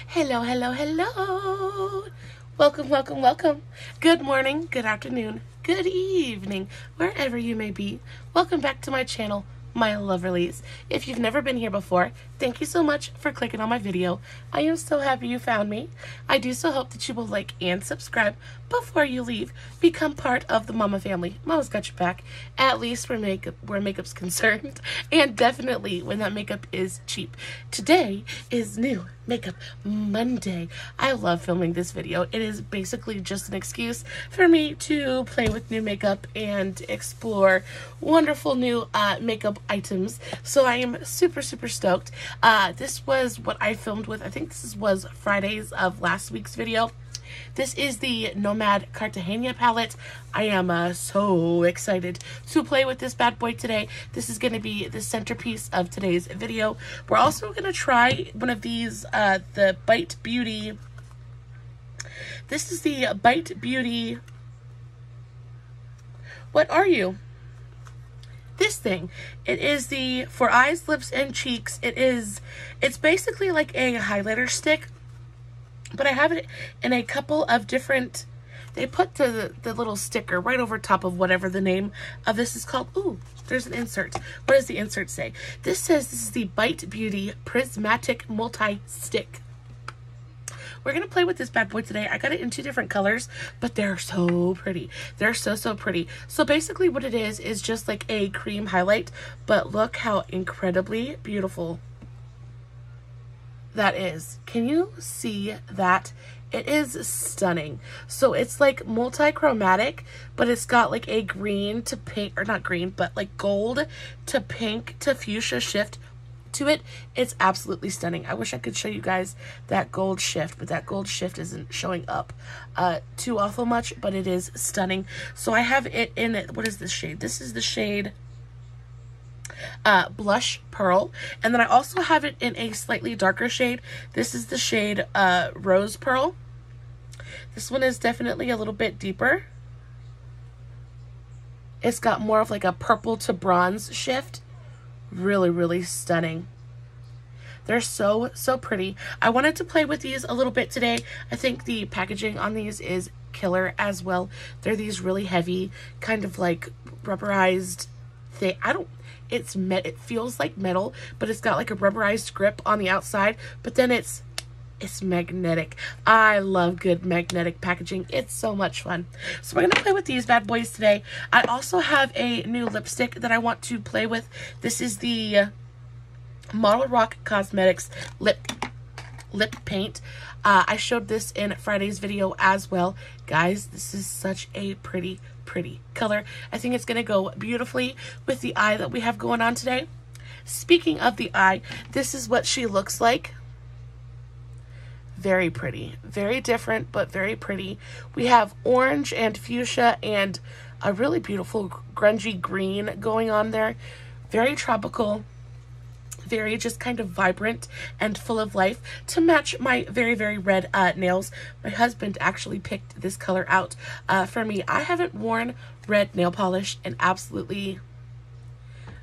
Hello, hello, hello. Welcome, welcome, welcome. Good morning, good afternoon, good evening, wherever you may be. Welcome back to my channel, my lovelies. If you've never been here before, thank you so much for clicking on my video. I am so happy you found me. I do so hope that you will like and subscribe before you leave. Become part of the Mama family. Mama's got your back, at least where makeup's concerned, and definitely when that makeup is cheap. Today is New Makeup Monday. I love filming this video. It is basically just an excuse for me to play with new makeup and explore wonderful new makeup items. So I am super stoked. This was what I filmed with. I think this was Fridays of last week's video. This is the Nomad Cartagena palette. I am so excited to play with this bad boy today. This is going to be the centerpiece of today's video. We're also going to try one of these, the Bite Beauty. This is the Bite Beauty. What are you? This thing. It is the for eyes, lips, and cheeks. It's basically like a highlighter stick, but I have it in a couple of different, they put the little sticker right over top of whatever the name of this is called. Ooh, there's an insert. What does the insert say? This says this is the Bite Beauty Prismatic Multi-Stick. We're going to play with this bad boy today. I got it in two different colors, but they're so pretty. They're so pretty. So basically what it is just like a cream highlight, but look how incredibly beautiful that is. Can you see that? It is stunning. So it's like multi-chromatic, but it's got like a green to pink, or not green, but like gold to pink to fuchsia shift to it. It's absolutely stunning. I wish I could show you guys that gold shift, but that gold shift isn't showing up too awful much, but it is stunning. So I have it in, what is this shade? This is the shade Blush Pearl, and then I also have it in a slightly darker shade. This is the shade Rose Pearl. This one is definitely a little bit deeper. It's got more of like a purple to bronze shift. Really stunning. They're so pretty. I wanted to play with these a little bit today. I think the packaging on these is killer as well. They're these really heavy, kind of like rubberized thing. It feels like metal, but it's got like a rubberized grip on the outside, but then it's magnetic. I love good magnetic packaging. It's so much fun. So we're gonna play with these bad boys today. I also have a new lipstick that I want to play with. This is the Model Rock Cosmetics lip paint. I showed this in Friday's video as well. Guys, this is such a pretty color. I think it's gonna go beautifully with the eye that we have going on today. Speaking of the eye, this is what she looks like. Very pretty. Very different, but very pretty. We have orange and fuchsia and a really beautiful grungy green going on there. Very tropical. Very just kind of vibrant and full of life to match my very red nails. My husband actually picked this color out for me. I haven't worn red nail polish in absolutely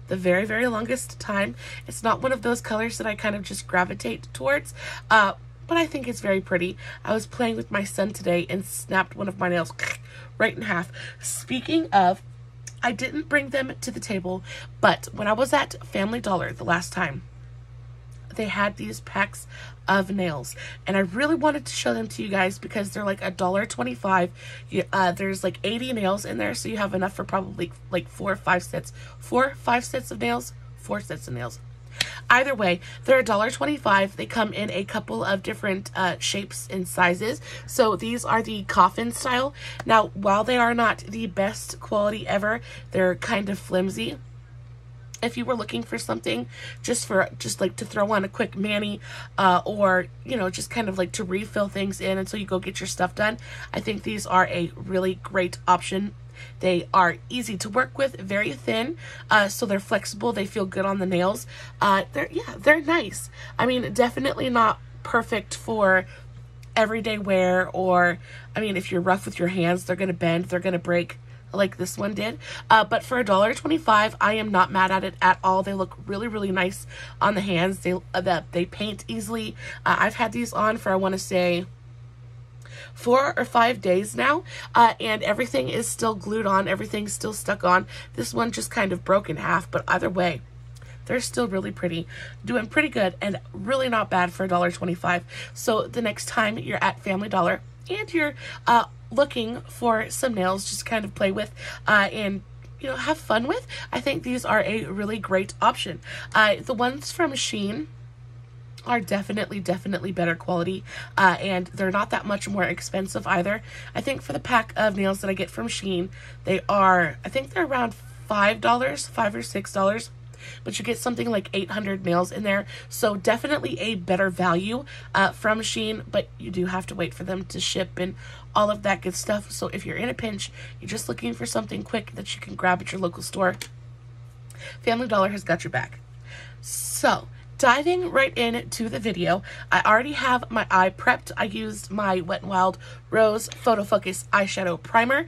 the very longest time. It's not one of those colors that I kind of just gravitate towards, but I think it's very pretty. I was playing with my son today and snapped one of my nails right in half. Speaking of, I didn't bring them to the table, but when I was at Family Dollar the last time, they had these packs of nails, and I really wanted to show them to you guys because they're like $1.25. There's like 80 nails in there, so you have enough for probably like 4 or 5 sets. 4 or 5 sets of nails? 4 sets of nails. Either way, they're $1.25. They come in a couple of different shapes and sizes. So these are the coffin style. Now, while they are not the best quality ever, they're kind of flimsy. If you were looking for something just like to throw on a quick mani, or, you know, just kind of like to refill things in until you go get your stuff done, I think these are a really great option. They are easy to work with, very thin, so they're flexible. They feel good on the nails. They're nice. I mean, definitely not perfect for everyday wear, or, I mean, if you're rough with your hands, they're going to bend, they're going to break. like this one did. But for $1.25, I am not mad at it at all. They look really, really nice on the hands. They paint easily. I've had these on for, I want to say, 4 or 5 days now, and everything is still glued on. Everything's still stuck on. This one just kind of broke in half, but either way, they're still really pretty, doing pretty good, and really not bad for $1.25. So the next time you're at Family Dollar and you're looking for some nails just kind of play with and have fun with, I think these are a really great option. The ones from Shein are definitely better quality, and they're not that much more expensive either. I think for the pack of nails that I get from Shein, I think they're around $5 or $6, but you get something like 800 nails in there. So definitely a better value from Shein, but you do have to wait for them to ship and all of that good stuff. So if you're in a pinch, you're just looking for something quick that you can grab at your local store, Family Dollar has got your back. So diving right into the video, I already have my eye prepped. I used my Wet n Wild Rose Photo Focus Eyeshadow Primer.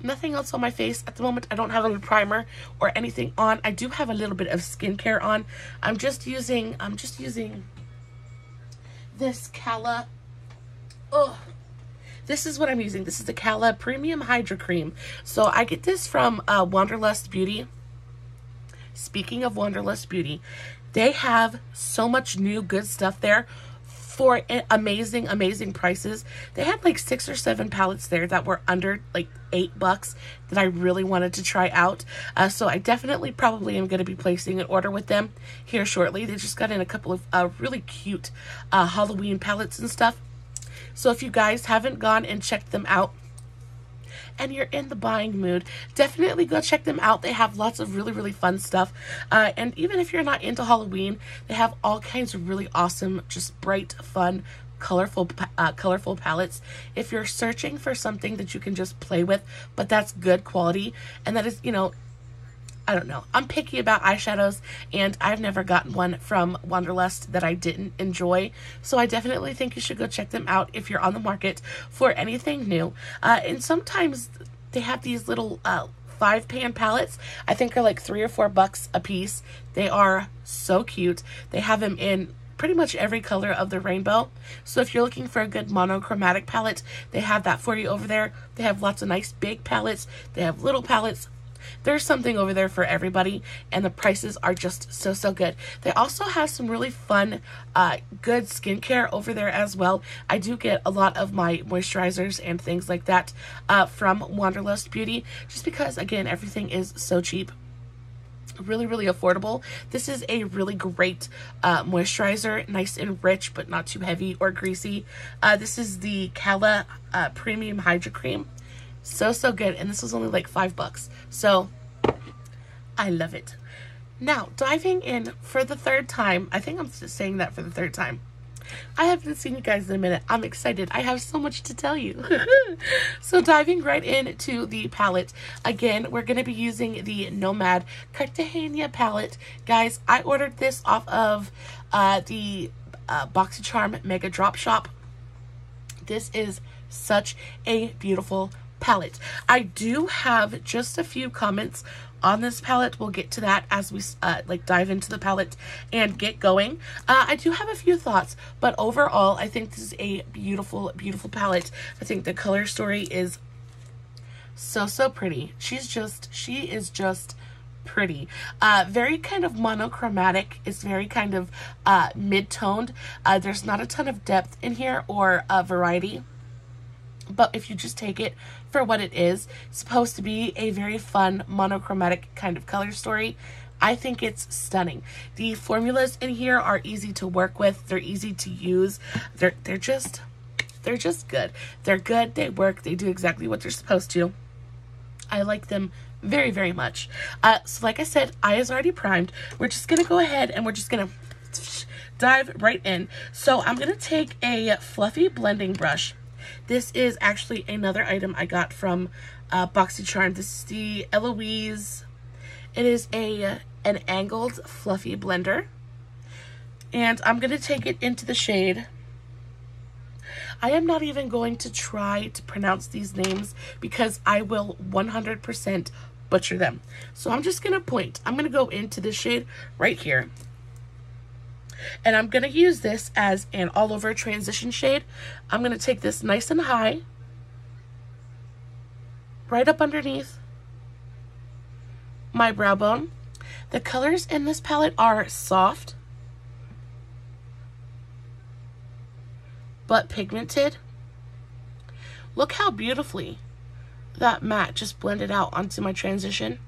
Nothing else on my face at the moment. I don't have any primer or anything on. I do have a little bit of skincare on. I'm just using this Cala. Oh, this is what I'm using. This is the Cala Premium Hydra Cream. So I get this from Wanderlust Beauty. Speaking of Wanderlust Beauty, they have so much new good stuff there for amazing prices. They had like 6 or 7 palettes there that were under like $8 that I really wanted to try out. So I definitely probably am going to be placing an order with them here shortly. They just got in a couple of really cute Halloween palettes and stuff. So if you guys haven't gone and checked them out, and you're in the buying mood, definitely go check them out. They have lots of really fun stuff. And even if you're not into Halloween, they have all kinds of really awesome, just bright, fun, colorful palettes. If you're searching for something that you can just play with, but that's good quality, and that is, I don't know. I'm picky about eyeshadows, and I've never gotten one from Wanderlust that I didn't enjoy. So I definitely think you should go check them out if you're on the market for anything new. And sometimes they have these little 5-pan palettes. I think are like $3 or $4 a piece. They are so cute. They have them in pretty much every color of the rainbow. So if you're looking for a good monochromatic palette, they have that for you over there. They have lots of nice big palettes. They have little palettes. There's something over there for everybody, and the prices are just so good. They also have some really fun, good skincare over there as well. I do get a lot of my moisturizers and things like that from Wanderlust Beauty, just because, again, everything is so cheap. Really affordable. This is a really great moisturizer, nice and rich but not too heavy or greasy. This is the Cala Premium Hydra Cream. So good, and this was only like $5, so I love it. Now, diving in for the 3rd time, I think I'm just saying that for the 3rd time. I haven't seen you guys in a minute. I'm excited. I have so much to tell you. So diving right into the palette, again, we're going to be using the Nomad Cartagena palette. Guys, I ordered this off of the BoxyCharm Mega Drop Shop. This is such a beautiful palette. I do have just a few comments on this palette. We'll get to that as we dive into the palette and get going. I do have a few thoughts, but overall I think this is a beautiful palette. I think the color story is so pretty. She is just pretty. Very kind of monochromatic. It's very kind of mid-toned. There's not a ton of depth in here or variety. But if you just take it for what it is, it's supposed to be a very fun monochromatic kind of color story. I think it's stunning. The formulas in here are easy to work with. They're easy to use. They're just good. They're good. They work. They do exactly what they're supposed to. I like them very much. So like I said, eye is already primed. We're just gonna go ahead and we're just gonna dive right in. So I'm gonna take a fluffy blending brush. This is actually another item I got from BoxyCharm. This is the Eloise. It is an angled fluffy blender. And I'm going to take it into the shade I am not even going to try to pronounce these names because I will 100% butcher them. So I'm just going to point. I'm going to go into this shade right here. And I'm going to use this as an all over transition shade. I'm going to take this nice and high, right up underneath my brow bone. The colors in this palette are soft, but pigmented. Look how beautifully that matte just blended out onto my transition.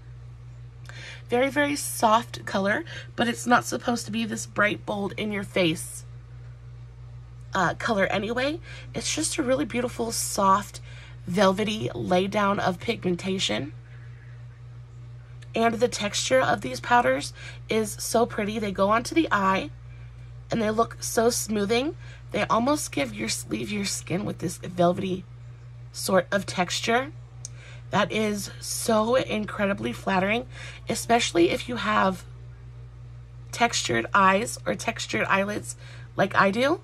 Very, very soft color, but it's not supposed to be this bright, bold, in your face color anyway. It's just a really beautiful, soft, velvety laydown of pigmentation. And the texture of these powders is so pretty. They go onto the eye and they look so smoothing. They almost leave your skin with this velvety sort of texture. That is so incredibly flattering, especially if you have textured eyes or textured eyelids like I do.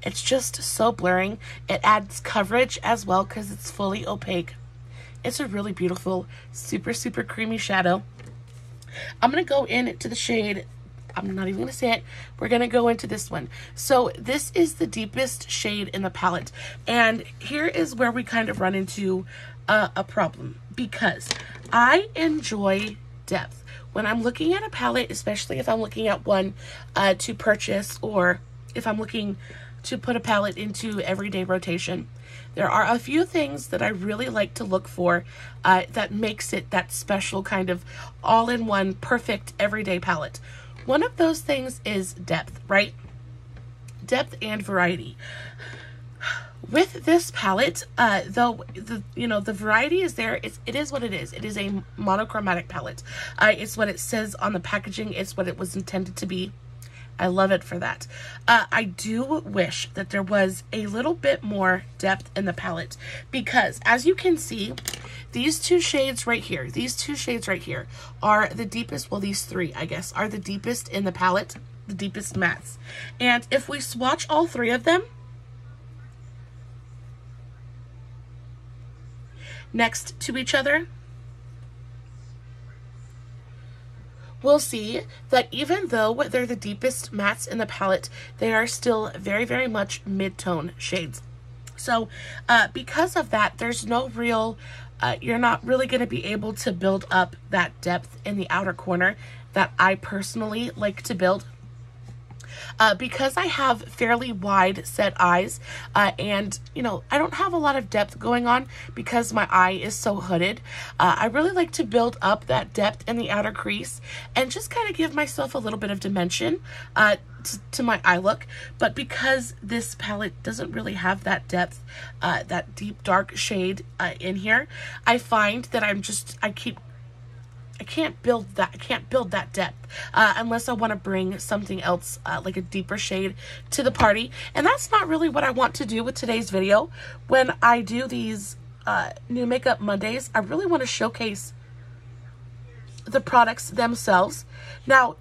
It's just so blurring. It adds coverage as well because it's fully opaque. It's a really beautiful, super, super creamy shadow. I'm going to go into the shade, I'm not even going to say it, we're going to go into this one. So this is the deepest shade in the palette. And here is where we kind of run into a problem, because I enjoy depth. When I'm looking at a palette, especially if I'm looking at one to purchase, or if I'm looking to put a palette into everyday rotation, there are a few things that I really like to look for that makes it that special kind of all-in-one perfect everyday palette. One of those things is depth, right? Depth and variety. With this palette, though, the variety is there. It is what it is. It is a monochromatic palette. It's what it says on the packaging. It's what it was intended to be. I love it for that. I do wish that there was a little bit more depth in the palette, because as you can see, these two shades right here, are the deepest, well, these three, I guess, are the deepest in the palette, the deepest mattes. And if we swatch all three of them next to each other, we'll see that even though they're the deepest mattes in the palette, they are still very, very much mid-tone shades. So because of that, there's no real, you're not really going to be able to build up that depth in the outer corner that I personally like to build. Because I have fairly wide set eyes, and I don't have a lot of depth going on because my eye is so hooded. I really like to build up that depth in the outer crease and just kind of give myself a little bit of dimension to my eye look. But because this palette doesn't really have that depth, that deep dark shade in here, I find that I can't build that depth unless I want to bring something else like a deeper shade to the party. And that's not really what I want to do with today's video. When I do these New Makeup Mondays, I really want to showcase the products themselves. Now,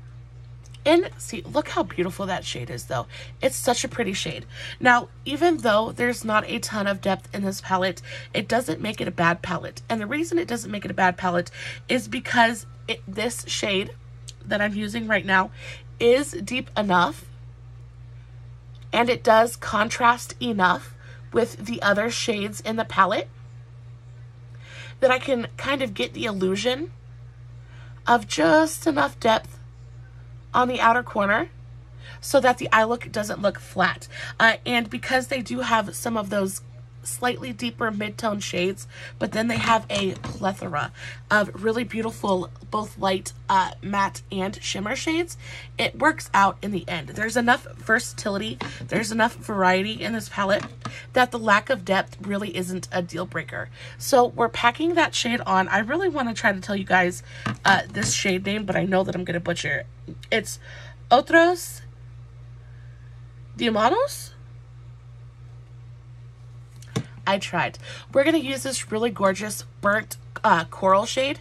see, look how beautiful that shade is, though. It's such a pretty shade. Now, even though there's not a ton of depth in this palette, it doesn't make it a bad palette. And the reason it doesn't make it a bad palette is because this shade that I'm using right now is deep enough, and it does contrast enough with the other shades in the palette that I can kind of get the illusion of just enough depth on the outer corner so that the eye look doesn't look flat. And because they do have some of those slightly deeper mid-tone shades, but then they have a plethora of really beautiful both light matte and shimmer shades, it works out in the end. There's enough versatility, there's enough variety in this palette that the lack of depth really isn't a deal breaker. So we're packing that shade on. I really want to try to tell you guys this shade name, but I know that I'm going to butcher it. It's Otros Diamondos. I tried. We're going to use this really gorgeous burnt coral shade.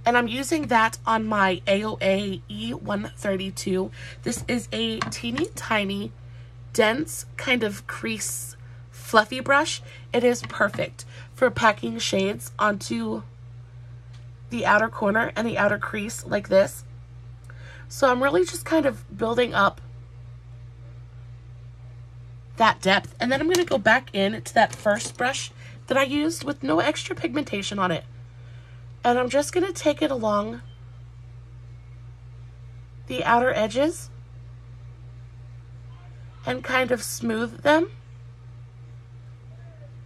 And I'm using that on my AOA E132. This is a teeny tiny, dense kind of crease fluffy brush. It is perfect for packing shades onto the outer corner and the outer crease like this. So I'm really just kind of building up that depth. And then I'm going to go back in to that first brush that I used with no extra pigmentation on it. And I'm just going to take it along the outer edges and kind of smooth them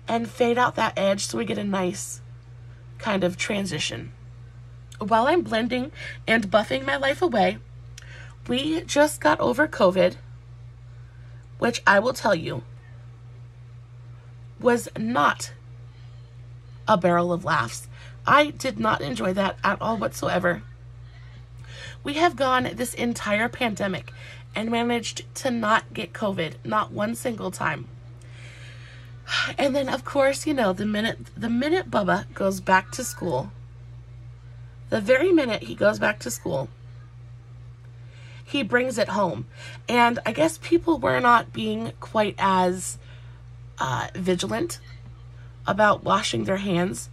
and fade out that edge so we get a nice kind of transition. While I'm blending and buffing my life away, we just got over COVID, which I will tell you was not a barrel of laughs. I did not enjoy that at all whatsoever. We have gone this entire pandemic and managed to not get COVID, not one single time. And then, of course, you know, the minute Bubba goes back to school, the very minute he goes back to school, he brings it home. And I guess people were not being quite as vigilant about washing their hands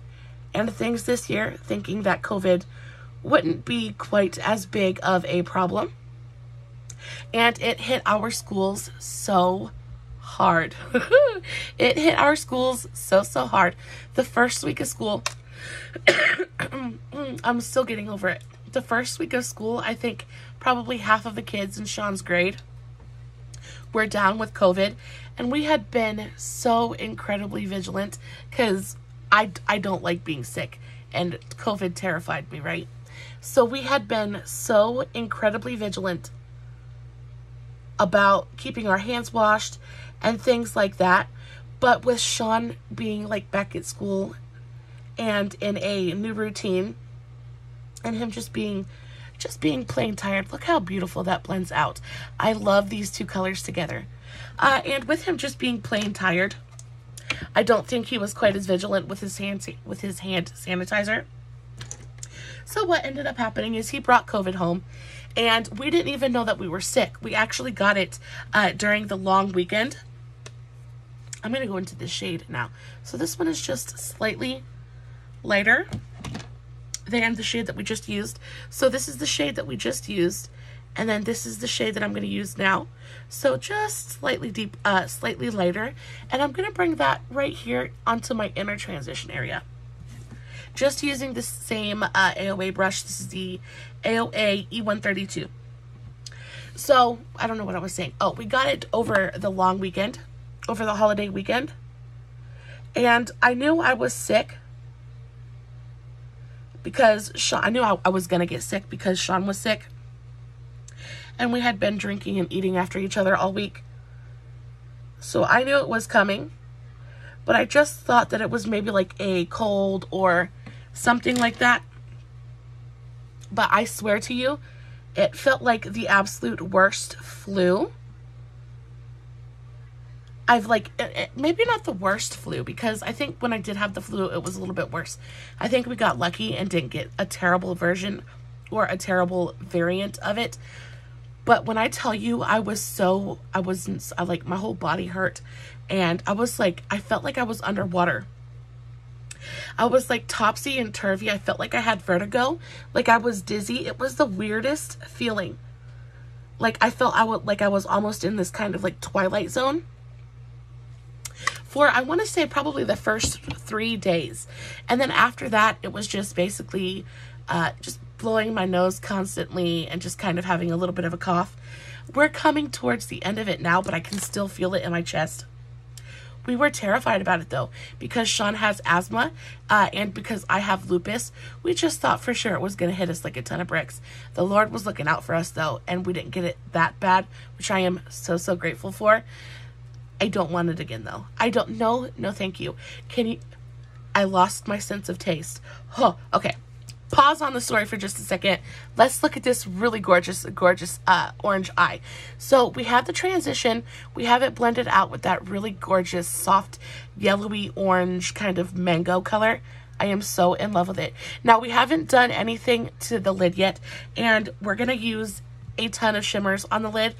and things this year, thinking that COVID wouldn't be quite as big of a problem. And it hit our schools so hard. It hit our schools so hard. The first week of school, I'm still getting over it. The first week of school, I think probably half of the kids in Sean's grade were down with COVID, and we had been so incredibly vigilant because I don't like being sick, and COVID terrified me, right? So we had been so incredibly vigilant about keeping our hands washed and things like that. But with Sean being like back at school and in a new routine, and him just being plain tired, look how beautiful that blends out. I love these two colors together. And with him just being plain tired, I don't think he was quite as vigilant with his hand sanitizer. So what ended up happening is he brought COVID home, and we didn't even know that we were sick. We actually got it during the long weekend. I'm going to go into this shade now. So this one is just slightly lighter than the shade that we just used. So this is the shade that we just used, and then this is the shade that I'm going to use now. So just slightly deep, slightly lighter, and I'm going to bring that right here onto my inner transition area. Just using the same AOA brush. This is the AOA E132. So, I don't know what I was saying. Oh, we got it over the long weekend, over the holiday weekend. And I knew I was sick because I knew I was going to get sick because Sean was sick. And we had been drinking and eating after each other all week. So I knew it was coming. But I just thought that it was maybe like a cold or something like that. But I swear to you, it felt like the absolute worst flu. Maybe not the worst flu, because I think when I did have the flu, it was a little bit worse. I think we got lucky and didn't get a terrible version or a terrible variant of it. But when I tell you, my whole body hurt, and I felt like I was underwater. I was like topsy and turvy. I felt like I had vertigo, like I was dizzy. It was the weirdest feeling. Like I felt I was almost in this kind of like twilight zone for, I want to say, probably the first 3 days. And then after that, it was just basically just blowing my nose constantly and just kind of having a little bit of a cough. We're coming towards the end of it now, but I can still feel it in my chest. We were terrified about it though, because Sean has asthma and because I have lupus. We just thought for sure it was going to hit us like a ton of bricks. The Lord was looking out for us though, and we didn't get it that bad, which I am so grateful for. I don't want it again though. I don't know. No, thank you. I lost my sense of taste. Oh, okay. Pause on the story for just a second. Let's look at this really gorgeous orange eye. So we have the transition. We have it blended out with that really gorgeous, soft, yellowy orange kind of mango color. I am so in love with it. Now, we haven't done anything to the lid yet, and we're going to use a ton of shimmers on the lid,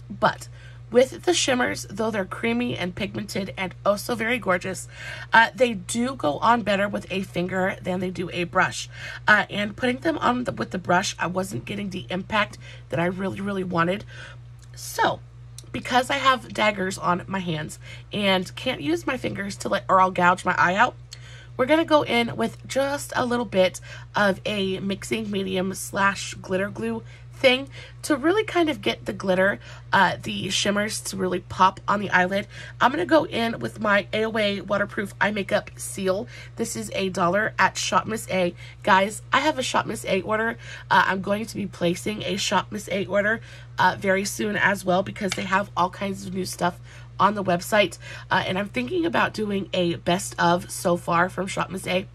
but with the shimmers, though they're creamy and pigmented and oh so very gorgeous, they do go on better with a finger than they do a brush. And putting them on with the brush, I wasn't getting the impact that I really, really wanted. So, because I have daggers on my hands and can't use my fingers to let, or I'll gouge my eye out, we're going to go in with just a little bit of a mixing medium / glitter glue thing to really kind of get the glitter, the shimmers to really pop on the eyelid. I'm going to go in with my AOA waterproof eye makeup seal. This is $1 at Shop Miss A. Guys, I have a Shop Miss A order. I'm going to be placing a Shop Miss A order very soon as well, because they have all kinds of new stuff on the website. And I'm thinking about doing a best of so far from Shop Miss A,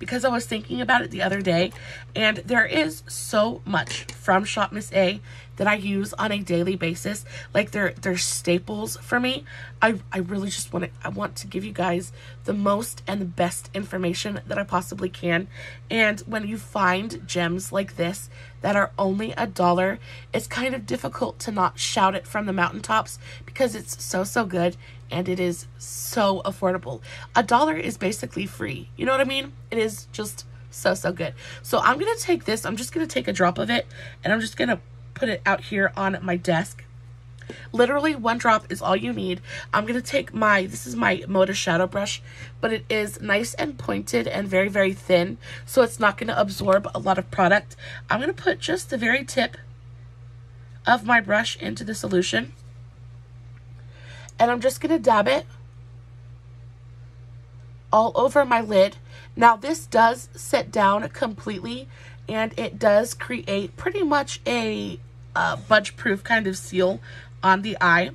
because I was thinking about it the other day, and there is so much from Shop Miss A that I use on a daily basis. Like they're staples for me. I really just want to give you guys the most and the best information that I possibly can. And when you find gems like this that are only $1, it's kind of difficult to not shout it from the mountaintops, because it's so good and it is so affordable. $1 is basically free. You know what I mean? It is just so good. So I'm going to take this. I'm just going to take a drop of it, and I'm just going to put it out here on my desk. Literally 1 drop is all you need. I'm going to take this is my Moda shadow brush, but it is nice and pointed and very thin, so it's not going to absorb a lot of product. I'm going to put just the very tip of my brush into the solution, and I'm just going to dab it all over my lid. Now, this does set down completely, and it does create pretty much a budge proof kind of seal on the eye,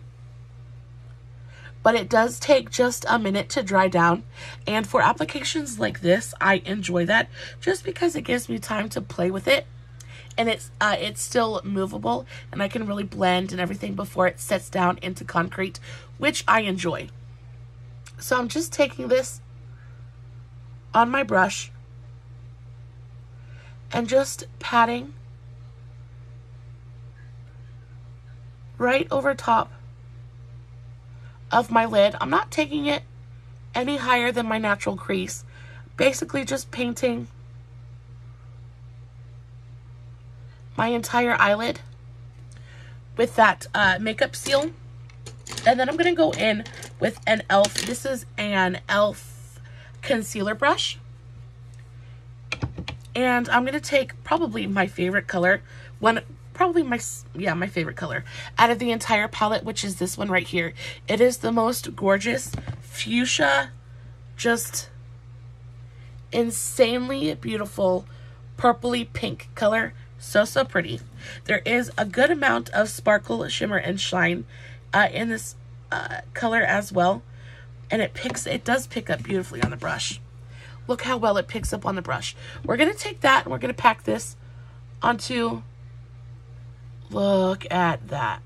but it does take just a minute to dry down. And for applications like this, I enjoy that just because it gives me time to play with it, and it's still movable, and I can really blend and everything before it sets down into concrete, which I enjoy. So I'm just taking this on my brush and just patting right over top of my lid. I'm not taking it any higher than my natural crease. Basically just painting my entire eyelid with that makeup seal. And then I'm going to go in with an e.l.f. This is an e.l.f. concealer brush. And I'm going to take probably my favorite color. My favorite color out of the entire palette, which is this one right here. It is the most gorgeous fuchsia, just insanely beautiful purpley pink color. So pretty. There is a good amount of sparkle, shimmer, and shine in this color as well, and it does pick up beautifully on the brush. Look how well it picks up on the brush. We're gonna take that and we're gonna pack this onto. Look at that.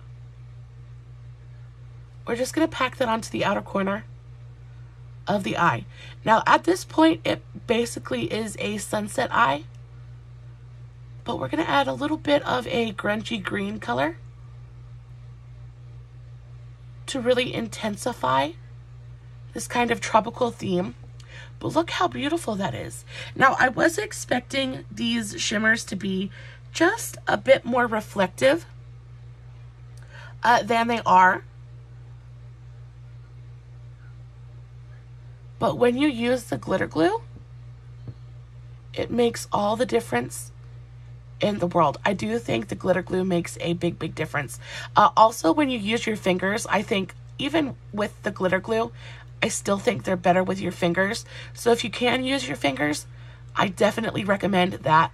We're just going to pack that onto the outer corner of the eye. Now, at this point, it basically is a sunset eye, but we're going to add a little bit of a grungy green color to really intensify this kind of tropical theme. But look how beautiful that is. Now, I was expecting these shimmers to be just a bit more reflective than they are. But when you use the glitter glue, it makes all the difference in the world. I do think the glitter glue makes a big difference. Also, when you use your fingers, I think even with the glitter glue, I still think they're better with your fingers. So if you can use your fingers, I definitely recommend that.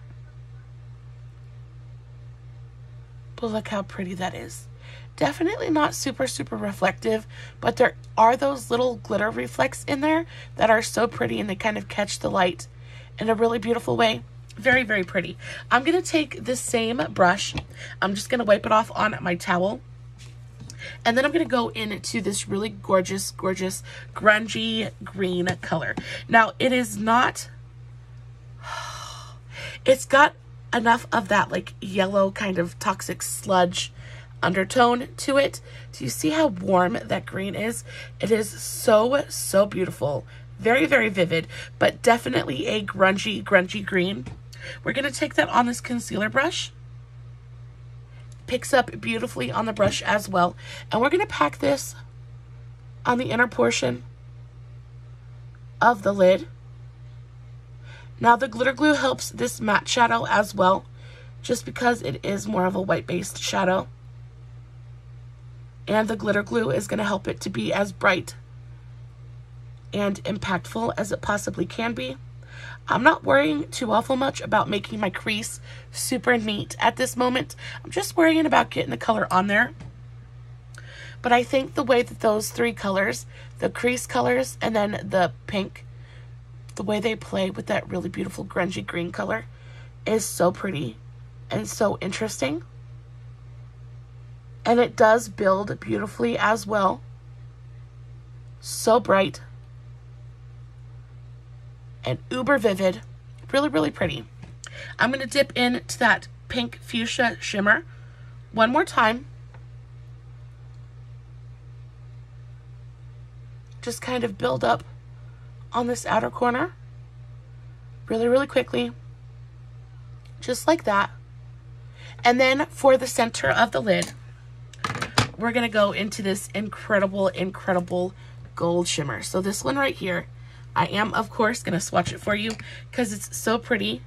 But look how pretty that is. Definitely not super reflective, but there are those little glitter reflects in there that are so pretty, and they kind of catch the light in a really beautiful way. Very pretty. I'm going to take this same brush. I'm just going to wipe it off on my towel. And then I'm going to go into this really gorgeous, gorgeous grungy green color. Now, it is not, it's got enough of that like yellow kind of toxic sludge undertone to it. Do you see how warm that green is? It is so, so beautiful. Very, very vivid, but definitely a grungy, grungy green. We're going to take that on this concealer brush. Picks up beautifully on the brush as well. And we're going to pack this on the inner portion of the lid. Now the glitter glue helps this matte shadow as well, just because it is more of a white-based shadow. And the glitter glue is going to help it to be as bright and impactful as it possibly can be. I'm not worrying too awful much about making my crease super neat at this moment. I'm just worrying about getting the color on there. But I think the way that those three colors, the crease colors and then the pink, the way they play with that really beautiful grungy green color is so pretty and so interesting. And it does build beautifully as well. So bright. And uber vivid. Really, really pretty. I'm going to dip into that pink fuchsia shimmer one more time. Just kind of build up on this outer corner. Really, really quickly. Just like that. And then for the center of the lid, we're going to go into this incredible, incredible gold shimmer. So this one right here, I am, of course, going to swatch it for you because it's so pretty.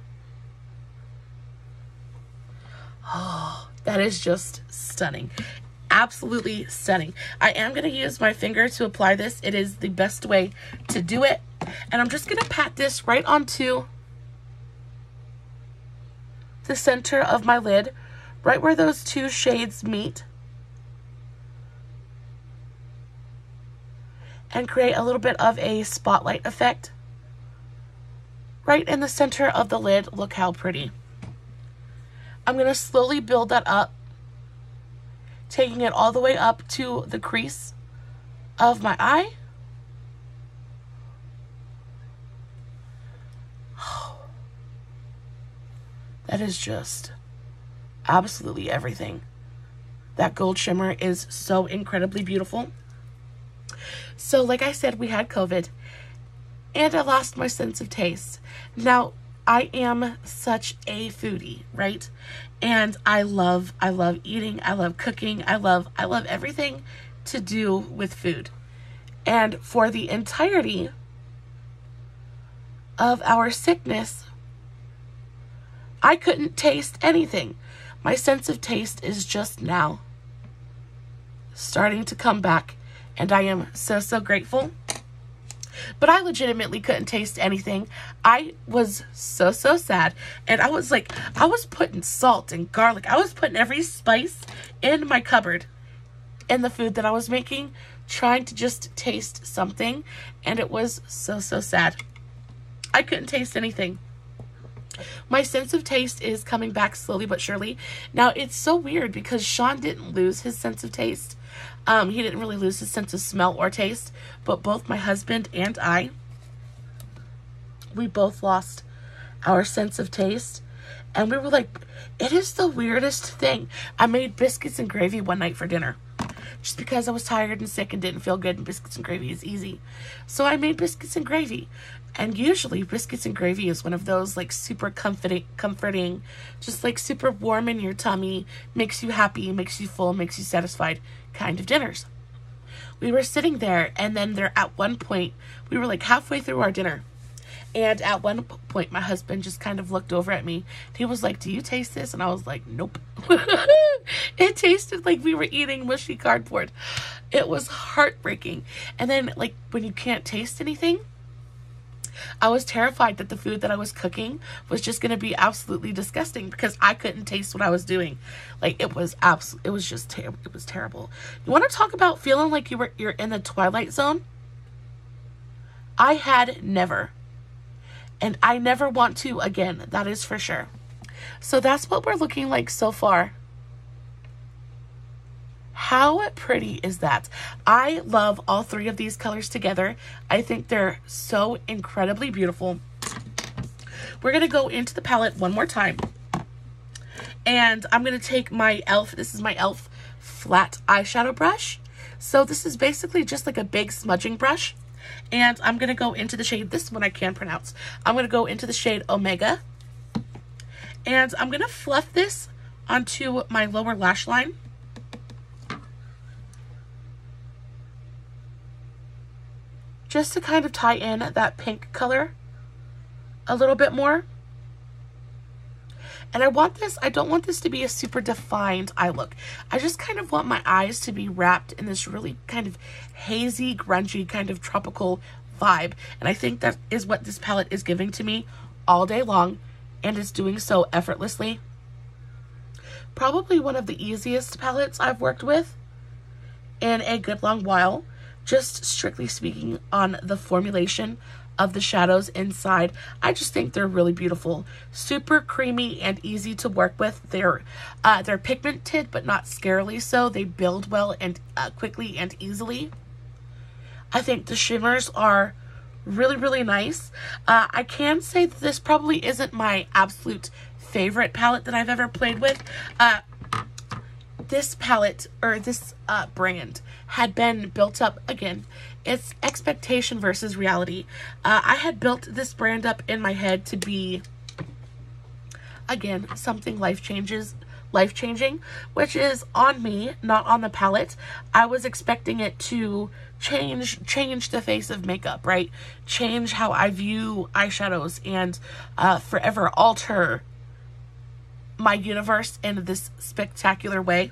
Oh, that is just stunning. Absolutely stunning. I am going to use my finger to apply this. It is the best way to do it. And I'm just going to pat this right onto the center of my lid, right where those two shades meet. And create a little bit of a spotlight effect right in the center of the lid. Look how pretty. I'm going to slowly build that up, taking it all the way up to the crease of my eye. That is just absolutely everything. That gold shimmer is so incredibly beautiful. So like I said, we had COVID and I lost my sense of taste. Now, I am such a foodie, right? And I love eating, I love cooking, I love everything to do with food. And for the entirety of our sickness, I couldn't taste anything. My sense of taste is just now starting to come back. And I am so, so grateful. But I legitimately couldn't taste anything. I was so, so sad. And I was putting salt and garlic. I was putting every spice in my cupboard in the food that I was making, trying to just taste something. And it was so, so sad. I couldn't taste anything. My sense of taste is coming back slowly but surely. Now, it's so weird because Sean didn't lose his sense of taste. He didn't really lose his sense of smell or taste, but both my husband and I, we both lost our sense of taste. And we were like, it is the weirdest thing. I made biscuits and gravy one night for dinner just because I was tired and sick and didn't feel good, and biscuits and gravy is easy. So I made biscuits and gravy. And usually biscuits and gravy is one of those like super comforting, just like super warm in your tummy, makes you happy, makes you full, makes you satisfied kind of dinners. We were sitting there, and then at one point, we were like halfway through our dinner. And at one point, my husband just kind of looked over at me. He was like, "Do you taste this?" And I was like, "Nope." It tasted like we were eating mushy cardboard. It was heartbreaking. And then like when you can't taste anything, I was terrified that the food that I was cooking was just going to be absolutely disgusting because I couldn't taste what I was doing. Like it was just terrible. It was terrible. You want to talk about feeling like you're in the Twilight Zone? I had never. And I never want to again. That is for sure. So that's what we're looking like so far. How pretty is that? I love all three of these colors together. I think they're so incredibly beautiful. We're going to go into the palette one more time. And I'm going to take my e.l.f. This is my e.l.f. flat eyeshadow brush. So this is basically just like a big smudging brush. And I'm going to go into the shade, this one I can pronounce. I'm going to go into the shade Omega. And I'm going to fluff this onto my lower lash line. Just to kind of tie in that pink color a little bit more. And I don't want this to be a super defined eye look. I just kind of want my eyes to be wrapped in this really kind of hazy, grungy, kind of tropical vibe. And I think that is what this palette is giving to me all day long, and it's doing so effortlessly. Probably one of the easiest palettes I've worked with in a good long while, just strictly speaking on the formulation of the shadows inside. I just think they're really beautiful. Super creamy and easy to work with. They're pigmented, but not scarily so. They build well and quickly and easily. I think the shimmers are really, really nice. I can say that this probably isn't my absolute favorite palette that I've ever played with. This palette, or this brand, had been built up, again, it's expectation versus reality. I had built this brand up in my head to be, again, something life-changing, which is on me, not on the palette. I was expecting it to change the face of makeup, right? Change how I view eyeshadows and forever alter my universe in this spectacular way.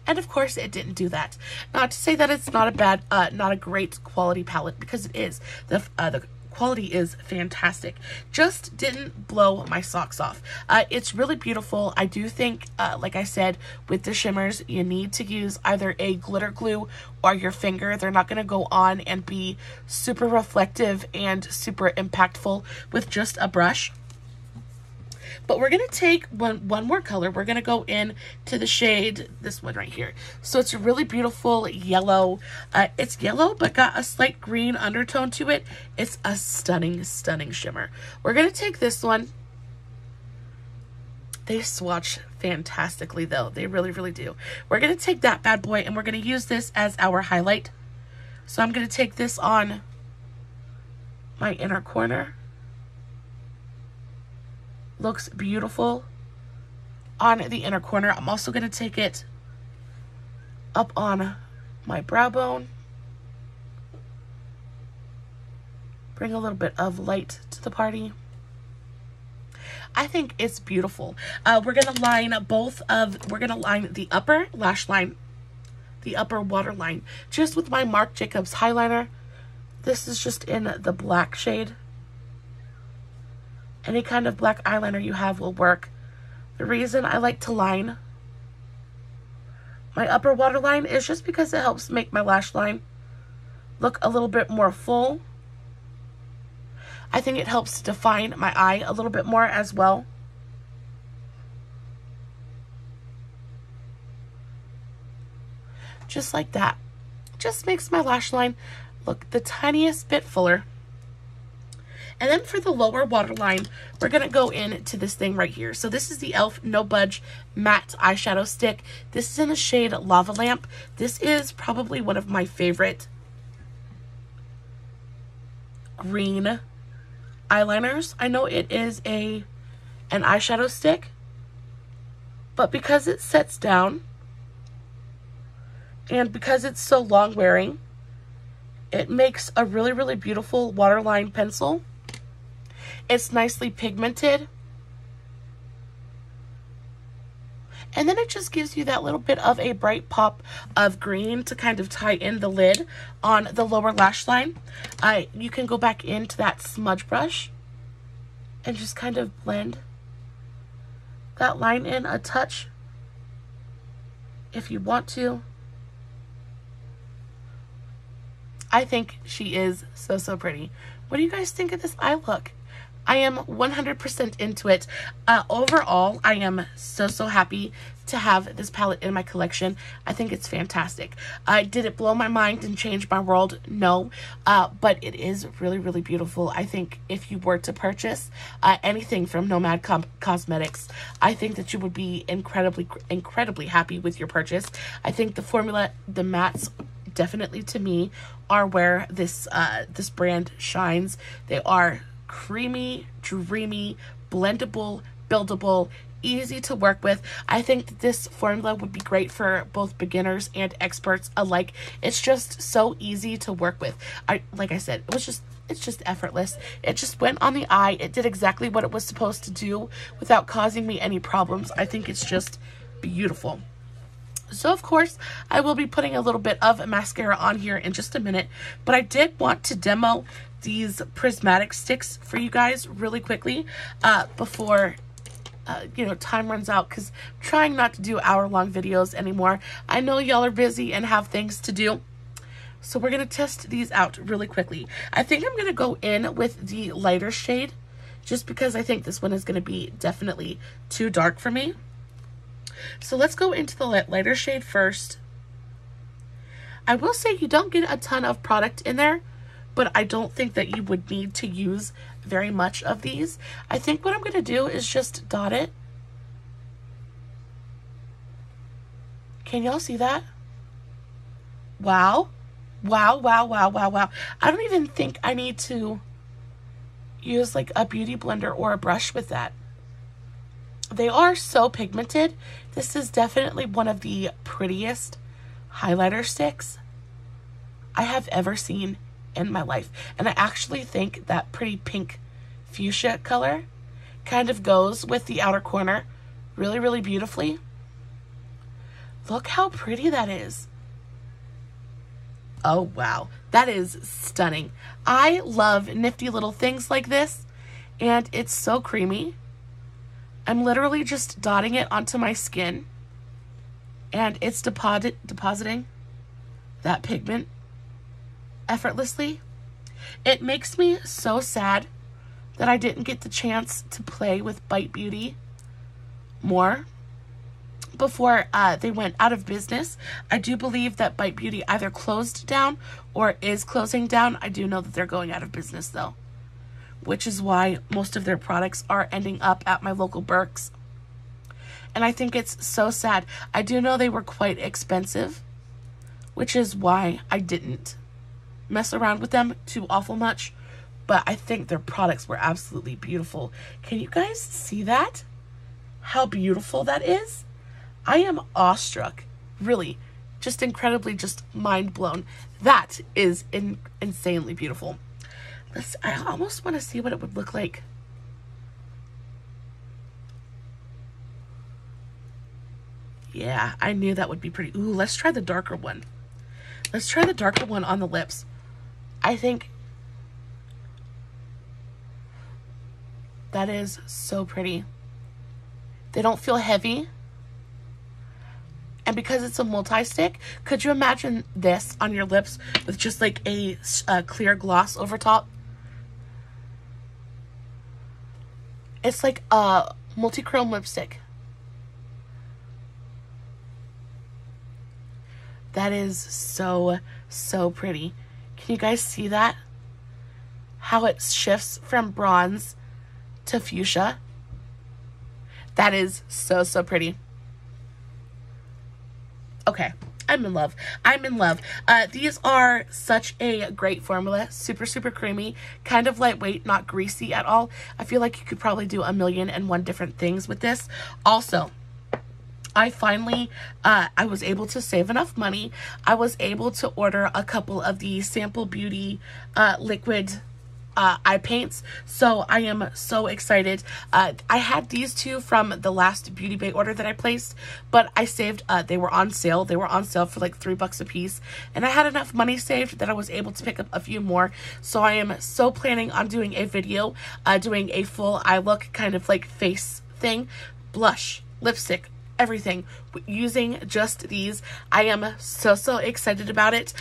And of course it didn't do that. Not to say that it's not a great quality palette, because it is. The quality is fantastic. Just didn't blow my socks off. It's really beautiful. I do think, like I said, with the shimmers, you need to use either a glitter glue or your finger. They're not going to go on and be super reflective and super impactful with just a brush. But we're going to take one more color. We're going to go in to the shade, this one right here. So it's a really beautiful yellow. It's yellow, but got a slight green undertone to it. It's a stunning, stunning shimmer. We're going to take this one. They swatch fantastically, though. They really, really do. We're going to take that bad boy, and we're going to use this as our highlight. So I'm going to take this on my inner corner. Looks beautiful on the inner corner. I'm also going to take it up on my brow bone. Bring a little bit of light to the party. I think it's beautiful. We're going to line the upper lash line, the upper waterline, just with my Marc Jacobs highliner. This is just in the black shade. Any kind of black eyeliner you have will work. The reason I like to line my upper waterline is just because it helps make my lash line look a little bit more full. I think it helps define my eye a little bit more as well. Just like that. Just makes my lash line look the tiniest bit fuller. And then for the lower waterline, we're going to go into this thing right here. So this is the e.l.f. No Budge Matte Eyeshadow Stick. This is in the shade Lava Lamp. This is probably one of my favorite green eyeliners. I know it is an eyeshadow stick, but because it sets down and because it's so long wearing, it makes a really, really beautiful waterline pencil. It's nicely pigmented. And then it just gives you that little bit of a bright pop of green to kind of tie in the lid on the lower lash line. You can go back into that smudge brush and just kind of blend that line in a touch if you want to. I think she is so, so pretty. What do you guys think of this eye look? I am 100% into it. Overall, I am so happy to have this palette in my collection. I think it's fantastic. Did it blow my mind and change my world? No, but it is really beautiful. I think if you were to purchase anything from Nomad Cosmetics, I think that you would be incredibly happy with your purchase. I think the formula, the mattes, definitely to me are where this this brand shines. They are creamy, dreamy, blendable, buildable, easy to work with. I think that this formula would be great for both beginners and experts alike. It's just so easy to work with. Like I said, it's just effortless. It just went on the eye. It did exactly what it was supposed to do without causing me any problems. I think it's just beautiful. So of course, I will be putting a little bit of mascara on here in just a minute, but I did want to demo these Prismatic Sticks for you guys really quickly before you know, time runs out, because I'm trying not to do hour-long videos anymore. I know y'all are busy and have things to do, so we're going to test these out really quickly. I think I'm going to go in with the lighter shade, just because I think this one is going to be definitely too dark for me. So let's go into the lighter shade first. I will say you don't get a ton of product in there, but I don't think that you would need to use very much of these. I think what I'm going to do is just dot it. Can y'all see that? Wow. Wow. I don't even think I need to use like a beauty blender or a brush with that. They are so pigmented. This is definitely one of the prettiest highlighter sticks I have ever seen in my life. And I actually think that pretty pink fuchsia color kind of goes with the outer corner really beautifully. Look how pretty that is. Oh wow, that is stunning. I love nifty little things like this, and it's so creamy. I'm literally just dotting it onto my skin, and it's depositing that pigment effortlessly. It makes me so sad that I didn't get the chance to play with Bite Beauty more before they went out of business. I do believe that Bite Beauty either closed down or is closing down. I do know that they're going out of business though, which is why most of their products are ending up at my local Burke's. And I think it's so sad. I do know they were quite expensive, which is why I didn't mess around with them too awful much, but I think their products were absolutely beautiful. Can you guys see that? How beautiful that is? I am awestruck. Really, just incredibly, just mind blown. That is insanely beautiful. I almost want to see what it would look like. Yeah, I knew that would be pretty. Ooh, let's try the darker one. Let's try the darker one on the lips. I think that is so pretty. They don't feel heavy. And because it's a multi-stick, could you imagine this on your lips with just like a clear gloss over top? It's like a multi-chrome lipstick. That is so pretty. Can you guys see that? How it shifts from bronze to fuchsia. That is so pretty. Okay, I'm in love. I'm in love. These are such a great formula. Super creamy, kind of lightweight, not greasy at all. I feel like you could probably do 1,000,001 different things with this. Also, I finally, I was able to save enough money. I was able to order a couple of the Sample Beauty liquid eye paints, so I am so excited. I had these two from the last Beauty Bay order that I placed, but I saved, they were on sale. They were on sale for like $3 a piece, and I had enough money saved that I was able to pick up a few more. So I am so planning on doing a video, doing a full eye look kind of like face thing, blush, lipstick, everything using just these. I am so excited about it.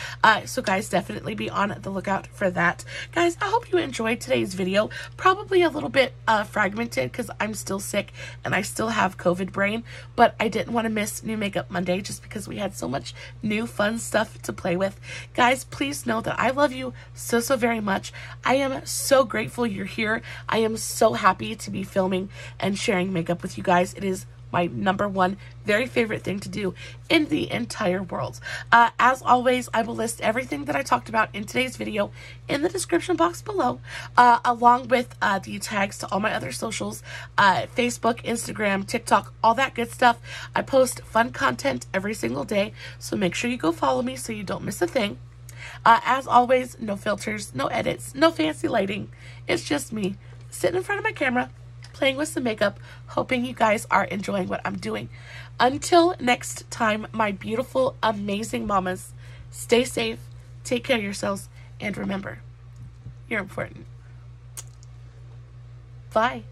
So guys, definitely be on the lookout for that. Guys, I hope you enjoyed today's video. Probably a little bit fragmented because I'm still sick and I still have COVID brain, but I didn't want to miss New Makeup Monday just because we had so much new fun stuff to play with. Guys, please know that I love you so very much. I am so grateful you're here. I am so happy to be filming and sharing makeup with you guys. It is my #1 very favorite thing to do in the entire world. As always, I will list everything that I talked about in today's video in the description box below, along with the tags to all my other socials, Facebook, Instagram, TikTok, all that good stuff. I post fun content every single day, so make sure you go follow me so you don't miss a thing. As always, no filters, no edits, no fancy lighting. It's just me sitting in front of my camera, playing with some makeup, hoping you guys are enjoying what I'm doing. Until next time, my beautiful, amazing mamas, stay safe, take care of yourselves, and remember, you're important. Bye.